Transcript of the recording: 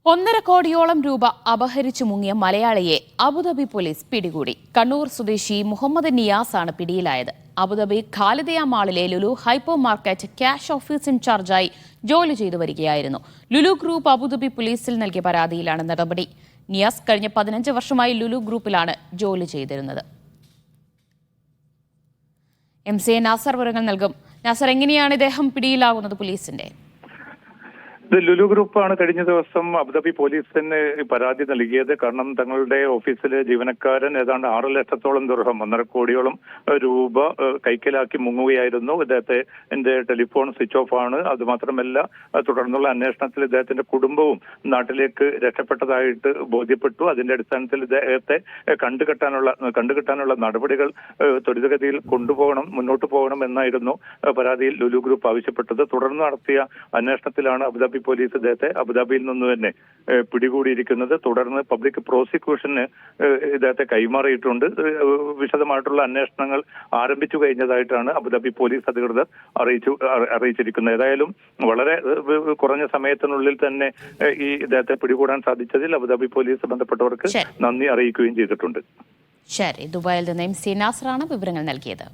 1.5 കോടിയോളം രൂപ അപഹരിച്ചു മുങ്ങിയ മലയാളിയെ അബുദാബി പോലീസ് പിടികൂടി. കണ്ണൂർ സ്വദേശി മുഹമ്മദ് നിയാസ് ആണ് പിടിയിലായത്. അബുദാബി ഖാലിദിയ മാളിലെ Lulu hypermarket cash office ഇൻചാർജായി ജോലി ചെയ്തു വരികയായിരുന്നു. ലുലു ഗ്രൂപ്പ് അബുദാബി പോലീസിൽ നൽകിയ പരാതിയിലാണ് നടപടി. നിയാസ് കഴിഞ്ഞ 15 വർഷമായി ലുലു ഗ്രൂപ്പിലാണ് ജോലി ചെയ്തിരുന്നത്. MC നാസർ വിവരങ്ങൾ നൽകും. നാസർ, എങ്ങനെയാണ് ഇദ്ദേഹം പിടിയിലാകുന്നത് പോലീസിന്റെ? ലുലു ഗ്രൂപ്പാണ് കഴിഞ്ഞ ദിവസം അബുദാബി പോലീസിന് പരാതി നൽകിയത്. കാരണം തങ്ങളുടെ ഓഫീസിലെ ജീവനക്കാരൻ ഏതാണ്ട് 6 ലക്ഷത്തോളം ദിർഹം 1.5 കോടിയോളം രൂപ കൈക്കലാക്കി മുങ്ങുകയായിരുന്നു. ഇദ്ദേഹത്തിന്റെ ടെലിഫോൺ സ്വിച്ച് ഓഫ് ആണ്. അതുമാത്രമല്ല, തുടർന്നുള്ള അന്വേഷണത്തിൽ ഇദ്ദേഹത്തിന്റെ കുടുംബവും നാട്ടിലേക്ക് രക്ഷപ്പെട്ടതായിട്ട് ബോധ്യപ്പെട്ടു. അതിന്റെ അടിസ്ഥാനത്തിൽ ഇദ്ദേഹത്തെ കണ്ടുകെട്ടാനുള്ള നടപടികൾ ത്വരിതഗതിയിൽ മുന്നോട്ട് പോകണം എന്നായിരുന്നു പരാതിയിൽ ലുലു ഗ്രൂപ്പ് ആവശ്യപ്പെട്ടത്. തുടർന്ന് നടത്തിയ അന്വേഷണത്തിലാണ് അബുദാബി പോലീസ് ഇദ്ദേഹത്തെ അബുദാബിയിൽ നിന്ന് തന്നെ പിടികൂടിയിരിക്കുന്നത്. തുടർന്ന് പബ്ലിക് പ്രോസിക്യൂഷന് ഇദ്ദേഹത്തെ കൈമാറിയിട്ടുണ്ട്. വിശദമായിട്ടുള്ള അന്വേഷണങ്ങൾ ആരംഭിച്ചു കഴിഞ്ഞതായിട്ടാണ് അബുദാബി പോലീസ് അധികൃതർ അറിയിച്ചിരിക്കുന്നത്. ഏതായാലും വളരെ കുറഞ്ഞ സമയത്തിനുള്ളിൽ തന്നെ ഈ ഇദ്ദേഹത്തെ പിടികൂടാൻ സാധിച്ചതിൽ അബുദാബി പോലീസ് ബന്ധപ്പെട്ടവർക്ക് നന്ദി അറിയിക്കുകയും ചെയ്തിട്ടുണ്ട്. ശരി, ദുബായിൽ നിന്ന് MC നാസറാണ് വിവരങ്ങൾ നൽകിയത്.